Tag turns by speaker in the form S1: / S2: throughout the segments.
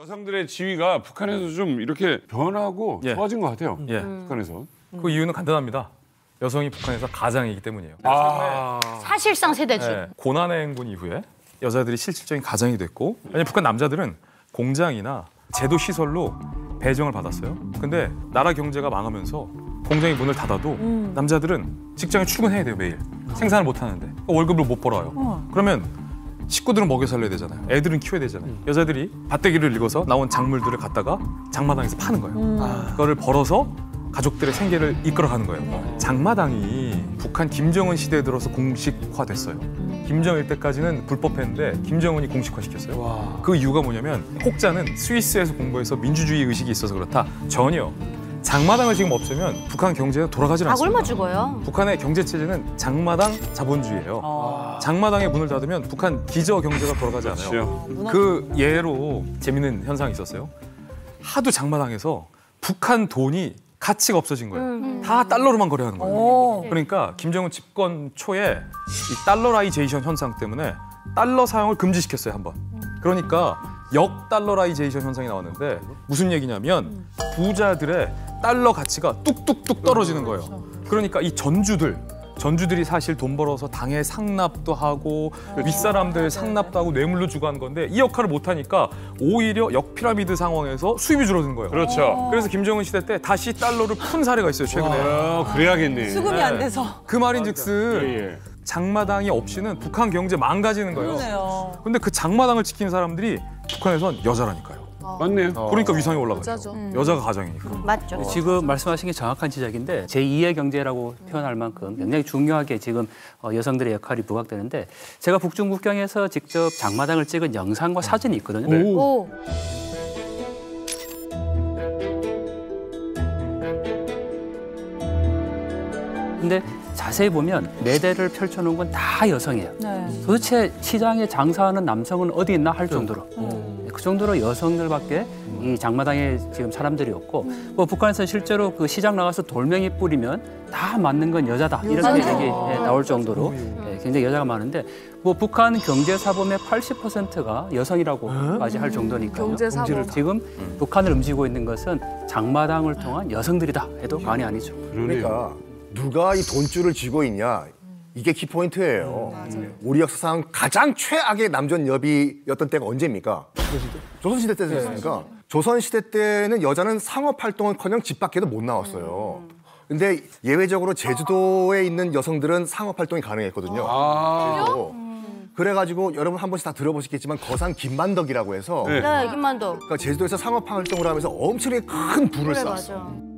S1: 여성들의 지위가 북한에서 좀 이렇게 변하고 좋아진 것 같아요. 북한에서.
S2: 그 이유는 간단합니다. 여성이 북한에서 가장이기 때문이에요.
S3: 사실상 세대주.
S2: 고난의 행군 이후에 여자들이 실질적인 가장이 됐고, 왜냐면 북한 남자들은 공장이나 제도 시설로 배정을 받았어요. 근데 나라 경제가 망하면서 공장이 문을 닫아도 남자들은 직장에 출근해야 돼요, 매일. 생산을 못 하는데. 월급을 못 벌어요. 그러면 식구들은 먹여 살려야 되잖아요. 애들은 키워야 되잖아요. 여자들이 밭대기를 읽어서 나온 작물들을 갖다가 장마당에서 파는 거예요. 그거를 벌어서 가족들의 생계를 이끌어가는 거예요. 장마당이 북한 김정은 시대에 들어서 공식화됐어요. 김정일 때까지는 불법했는데 김정은이 공식화시켰어요. 그 이유가 뭐냐면 혹자는 스위스에서 공부해서 민주주의 의식이 있어서 그렇다. 전혀. 장마당을 지금 없애면 북한 경제는 돌아가질
S3: 다
S2: 않습니다.
S3: 굶어 죽어요.
S2: 북한의 경제 체제는 장마당 자본주의예요. 장마당의 문을 닫으면 북한 기저 경제가 돌아가지 않아요. 그 예로 재밌는 현상이 있었어요. 하도 장마당에서 북한 돈이 가치가 없어진 거예요. 다 달러로만 거래하는 거예요. 그러니까 김정은 집권 초에 이 달러라이제이션 현상 때문에 달러 사용을 금지시켰어요, 한번. 그러니까 역달러라이제이션 현상이 나왔는데 무슨 얘기냐면 부자들의 달러 가치가 뚝뚝뚝 떨어지는 거예요. 그러니까 이 전주들이 사실 돈 벌어서 당에 상납도 하고 윗사람들 상납도 하고 뇌물로 주고 하는 건데 이 역할을 못하니까 오히려 역피라미드 상황에서 수입이 줄어든 거예요.
S1: 그렇죠.
S2: 그래서 김정은 시대 때 다시 달러를 푼 사례가 있어요, 최근에.
S1: 그래야겠네.
S4: 수급이 안 돼서.
S2: 그 말인즉슨 장마당이 없이는 북한 경제 망가지는 거예요.
S4: 그러네요.
S2: 근데 그 장마당을 지키는 사람들이 북한에선 여자라니까요.
S1: 맞네요.
S2: 그러니까 위상이 올라가죠. 여자가 가장이니까.
S3: 맞죠.
S5: 지금 말씀하신 게 정확한 지적인데 제2의 경제라고 표현할 만큼 굉장히 중요하게 지금 여성들의 역할이 부각되는데 제가 북중국경에서 직접 장마당을 찍은 영상과 사진이 있거든요.
S3: 오.
S5: 근데 자세히 보면 매대를 펼쳐놓은 건 다 여성이에요.
S4: 네.
S5: 도대체 시장에 장사하는 남성은 어디 있나 할 정도로 그 정도로 여성들밖에 이 장마당에 지금 사람들이 없고 뭐 북한에서 실제로 그 시장 나가서 돌멩이 뿌리면 다 맞는 건 여자다 이렇게 얘기 나올 정도로 굉장히 여자가 많은데 뭐 북한 경제 사범의 80%가 여성이라고까지 할 정도니까요.
S4: 경제 사범.
S5: 지금 북한을 움직이고 있는 것은 장마당을 통한 여성들이다 해도 과언이 아니죠.
S6: 그러니까 누가 이 돈줄을 쥐고 있냐 이게 키포인트예요. 우리 역사상 가장 최악의 남전 여비였던 때가 언제입니까? 조선시대 때였으니까. 조선시대 때는 여자는 상업활동은커녕 집 밖에도 못 나왔어요. 근데 예외적으로 제주도에 있는 여성들은 상업활동이 가능했거든요. 그래가지고 여러분 한 번씩 다 들어보시겠지만 거산 김만덕이라고 해서
S3: 네, 김만덕.
S6: 그러니까 제주도에서 상업활동을 하면서 엄청나게 큰 부를 쌓았어요.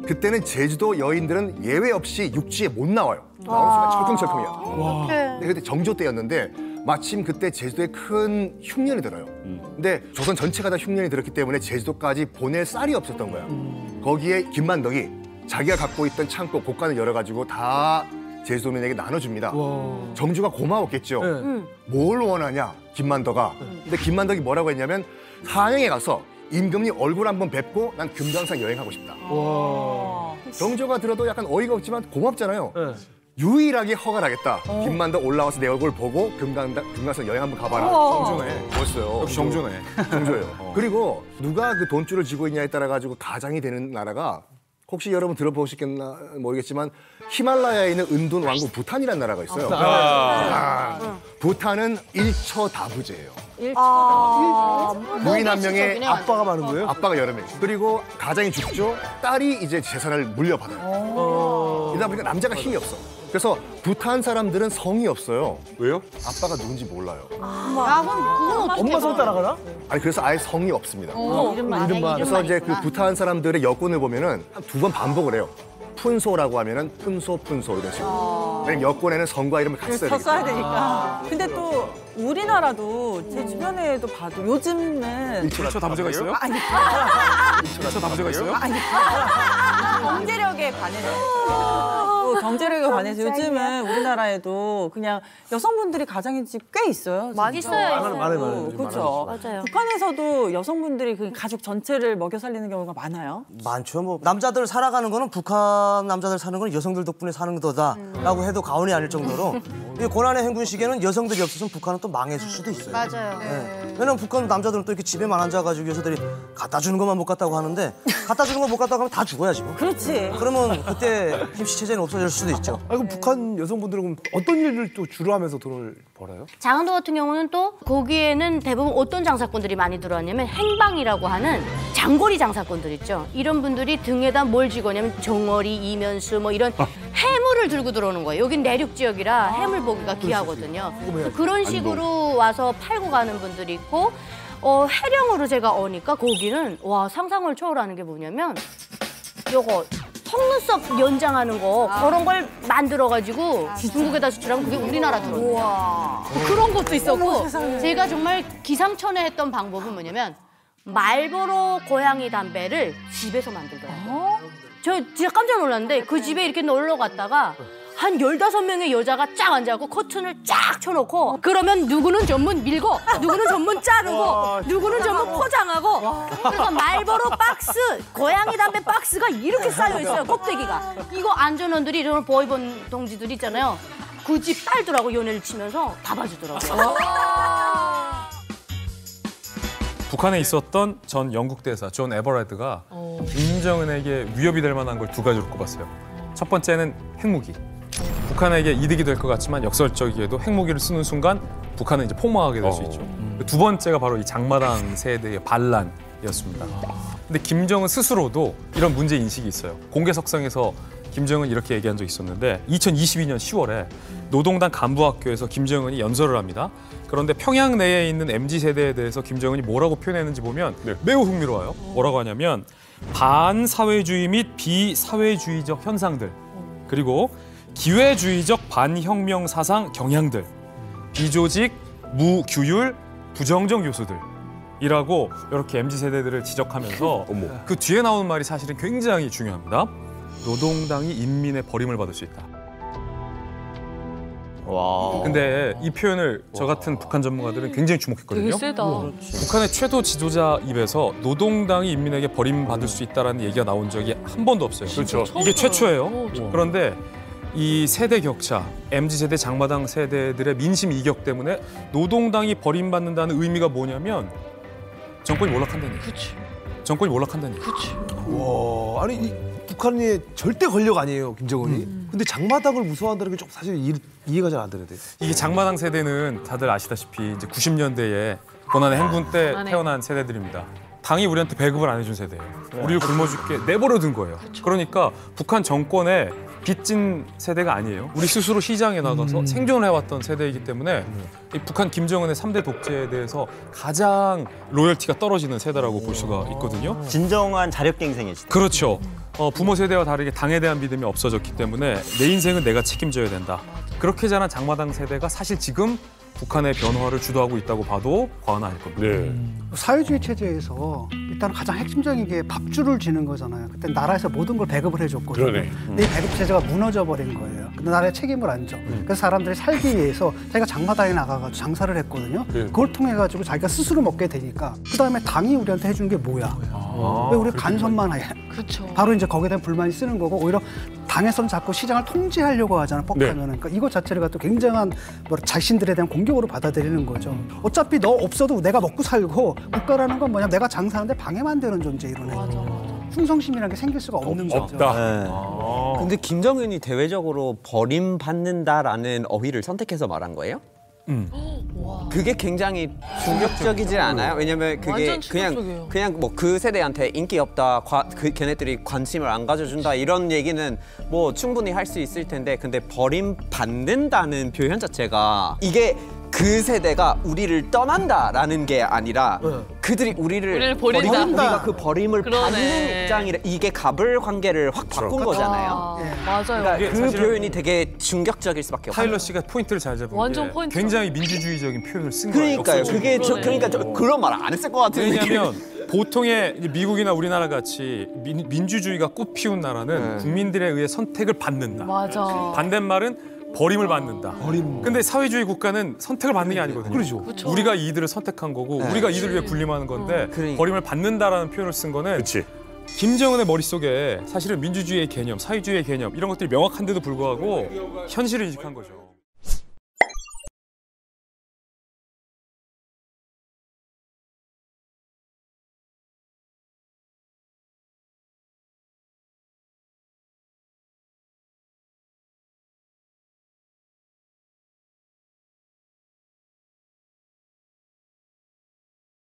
S6: 그때는 제주도 여인들은 예외 없이 육지에 못 나와요. 나오는 순간 철컹철컹이야. 근데 그때 정조 때였는데 마침 그때 제주도에 큰 흉년이 들어요. 근데 조선 전체가 다 흉년이 들었기 때문에 제주도까지 보낼 쌀이 없었던 거야. 거기에 김만덕이 자기가 갖고 있던 창고 곡간을 열어가지고 다 제주도민에게 나눠줍니다. 정주가 고마웠겠죠. 뭘 원하냐 김만덕아. 근데 김만덕이 뭐라고 했냐면 한양에 가서 임금님 얼굴 한번 뵙고 난 금강산 여행하고 싶다. 정조가 들어도 약간 어이가 없지만 고맙잖아요. 유일하게 허가하겠다. 김만덕 올라와서 내 얼굴 보고 금강산 여행 한번 가봐라. 정조네. 멋있어요.
S2: 역시 정조네.
S6: 정조예요. 그리고 누가 그 돈줄을 쥐고 있냐에 따라 가지고 가장이 되는 나라가 혹시 여러분 들어보셨겠나 모르겠지만 히말라야에 있는 은둔 왕국 부탄이라는 나라가 있어요. 부탄은 일처다부제예요. 부인 한 명에
S7: 아빠가 많은 거예요?
S6: 아빠가 여러 명. 그리고 가장이 죽죠. 딸이 이제 재산을 물려받아요. 이러다 보니까 남자가 힘이 없어. 그래서 부탄 사람들은 성이 없어요.
S1: 왜요?
S6: 아빠가 누군지 몰라요.
S3: 야, 그럼 그건 어떻게
S7: 엄마 성 따라가나?
S6: 아니 그래서 아예 성이 없습니다.
S3: 이름만.
S6: 그래서 이제 그 부탄 사람들의 여권을 보면은 한 2번 반복을 해요. 푼소라고 하면은 푼소 이런 식으로. 왜냐면 여권에는 성과 이름을 같이 써야
S4: 더
S6: 되기
S4: 써야
S6: 때문에.
S4: 되니까. 근데 또 우리나라도 제 주변에도 봐도 요즘은
S2: 일처 다부제가 있어요?
S4: 아니
S2: 일처 다부제가 있어요?
S4: 경제력에 관해서 또 경제력에 관해서 요즘은 우리나라에도 그냥 여성분들이 가장인 집 꽤 있어요.
S3: 많이 있어요.
S7: 많아요.
S4: 그렇죠.
S3: 맞아요.
S4: 북한에서도 여성분들이 그 가족 전체를 먹여 살리는 경우가 많아요.
S7: 많죠. 뭐 남자들 살아가는 거는 북한 남자들 사는 거는 여성들 덕분에 사는 거다라고 해도 과언이 아닐 정도로 이 고난의 행군 시기에는 여성들이 없어서 북한은 또 망했을 수도 있어요.
S3: 맞아요.
S7: 네. 왜냐면 북한 남자들은 또 이렇게 집에만 앉아가지고 여자들이 갖다 주는 것만 못 갖다고 하는데 갖다 주는 거 못 갖다고 하면 다 죽어야지 뭐.
S4: 그렇지.
S7: 그러면 그때 임시 체제는 없어질 수도 있죠.
S8: 그럼 북한 여성분들은 어떤 일을 또 주로 하면서 돈을 벌어요?
S3: 장안도 같은 경우는 또 거기에는 대부분 어떤 장사꾼들이 많이 들어왔냐면 행방이라고 하는 장거리 장사꾼들 있죠. 이런 분들이 등에다 뭘 지거냐면 정어리, 이면수 뭐 이런 해물을 들고 들어오는 거예요. 여긴 내륙 지역이라 해물 보기가 귀하거든요. 그런 식으로 와서 팔고 가는 분들이 있고 해령으로 제가 오니까 거기는 와 상상을 초월하는 게 뭐냐면 요거 속눈썹 연장하는 거 그런 걸 만들어가지고 중국에다 수출하면 그게 우리나라 들어오는 그런 것도 있었고 제가 정말 기상천외 했던 방법은 뭐냐면 말보로 고양이 담배를 집에서 만들더라고요. 저 진짜 깜짝 놀랐는데 그 집에 이렇게 놀러 갔다가 한 15명의 여자가 쫙 앉아갖고 커튼을 쫙 쳐놓고 그러면 누구는 전문 밀고 누구는 전문 자르고 누구는 전문 포장하고 그래서 말보로 박스 고양이 담배 박스가 이렇게 쌓여있어요. 껍데기가. 이거 안전원들이 이런 보이본 동지들 있잖아요. 그 집 딸들하고 연애를 치면서 다 봐주더라고요.
S2: 북한에 있었던 전 영국 대사 존 에버레드가 김정은에게 위협이 될 만한 걸 두 가지로 꼽았어요. 첫 번째는 핵무기. 북한에게 이득이 될 것 같지만 역설적이게도 핵무기를 쓰는 순간 북한은 이제 폭망하게 될 수 있죠. 두 번째가 바로 이 장마당 세대의 반란이었습니다. 근데 김정은 스스로도 이런 문제 인식이 있어요. 공개석상에서 김정은 이렇게 얘기한 적이 있었는데 2022년 10월에 노동당 간부학교에서 김정은이 연설을 합니다. 그런데 평양 내에 있는 MZ세대에 대해서 김정은이 뭐라고 표현했는지 보면 매우 흥미로워요. 뭐라고 하냐면 반사회주의 및 비사회주의적 현상들 그리고 기회주의적 반혁명 사상 경향들, 비조직, 무규율, 부정적 요소들이라고 이렇게 MZ세대들을 지적하면서 그 뒤에 나오는 말이 사실은 굉장히 중요합니다. 노동당이 인민의 버림을 받을 수 있다.
S9: 와.
S2: 근데 이 표현을 저 같은 북한 전문가들은 굉장히 주목했거든요.
S10: 되게 세다.
S2: 북한의 최고 지도자 입에서 노동당이 인민에게 버림받을 수 있다는 얘기가 나온 적이 한 번도 없어요.
S1: 그렇죠.
S2: 이게 최초예요. 그런데 이 세대 격차, MZ세대, 장마당 세대들의 민심 이격 때문에 노동당이 버림받는다는 의미가 뭐냐면 정권이 몰락한다는 얘기.
S10: 그치.
S2: 정권이 몰락한다는 얘기.
S10: 그치.
S8: 와, 아니 이 북한이 절대 권력 아니에요, 김정은이. 근데 장마당을 무서워한다는 게 좀 사실 이해가 잘 안 되는데.
S2: 이게 장마당 세대는 다들 아시다시피 이제 90년대에 고난의 행군 때 태어난 세대들입니다. 당이 우리한테 배급을 안 해준 세대예요. 우리를 굶어 죽게 내버려둔 거예요. 그러니까 북한 정권에 빚진 세대가 아니에요. 우리 스스로 시장에 나가서 생존을 해왔던 세대이기 때문에 이 북한 김정은의 3대 독재에 대해서 가장 로열티가 떨어지는 세대라고 볼 수가 있거든요.
S9: 진정한 자력갱생이시다.
S2: 그렇죠. 부모 세대와 다르게 당에 대한 믿음이 없어졌기 때문에 내 인생은 내가 책임져야 된다. 그렇게 자란 장마당 세대가 사실 지금 북한의 변화를 주도하고 있다고 봐도 과언은 아닐 겁니다.
S1: 네.
S11: 사회주의 체제에서 일단 가장 핵심적인 게 밥줄을 지는 거잖아요. 그때 나라에서 모든 걸 배급을 해줬거든요.
S1: 그러네.
S11: 근데 이 배급 체제가 무너져 버린 거예요. 근데 나라의 책임을 안 져. 그래서 사람들이 살기 위해서 자기가 장마당에 나가가지고 장사를 했거든요. 그걸 통해 가지고 자기가 스스로 먹게 되니까 그 다음에 당이 우리한테 해주는 게 뭐야? 왜 우리 간섭만 해?
S10: 그렇죠.
S11: 바로 이제 거기에 대한 불만이 쓰는 거고 오히려 당에서는 자꾸 시장을 통제하려고 하잖아요. 폭하면은. 그러니까 이것 자체를 갖고 굉장한 자신들에 대한 공격으로 받아들이는 거죠. 어차피 너 없어도 내가 먹고 살고 국가라는 건 뭐냐? 내가 장사하는데 방해만 되는 존재 이러네. 충성심이라는 게 생길 수가 없는 거죠.
S1: 없다.
S9: 네. 근데 김정은이 대외적으로 버림받는다라는 어휘를 선택해서 말한 거예요? 그게 굉장히 충격적이지 않아요? 왜냐면 그게 그냥 뭐 그 세대한테 인기 없다, 걔네들이 관심을 안 가져준다 이런 얘기는 뭐 충분히 할 수 있을 텐데 근데 버림받는다는 표현 자체가 이게 그 세대가 우리를 떠난다라는 게 아니라 그들이 우리를 버리고 우리가 그 버림을 받는 입장이라 이게 갑을 관계를 확 바꾼 거잖아요.
S10: 맞아요.
S2: 그러니까
S9: 그 표현이 되게 충격적일 수밖에 없어요.
S2: 타일러 씨가 포인트를 잘 잡은
S10: 완전
S2: 게
S10: 포인트.
S2: 굉장히 민주주의적인 표현을 쓴 거예요.
S9: 그러니까요. 그게 그런 말 안 했을 것 같은데.
S2: 왜냐하면 보통의 이제 미국이나 우리나라 같이 민주주의가 꽃피운 나라는 국민들에 의해 선택을 받는다.
S10: 맞아.
S2: 반대말은 버림을 받는다. 근데 사회주의 국가는 선택을 받는 게 아니거든요.
S8: 그렇죠.
S2: 우리가 이들을 선택한 거고 우리가 이들을 위해 군림하는 건데 버림을 받는다라는 표현을 쓴 거는
S1: 그렇지.
S2: 김정은의 머릿속에 사실은 민주주의의 개념, 사회주의의 개념 이런 것들이 명확한데도 불구하고 현실을 인식한 거죠.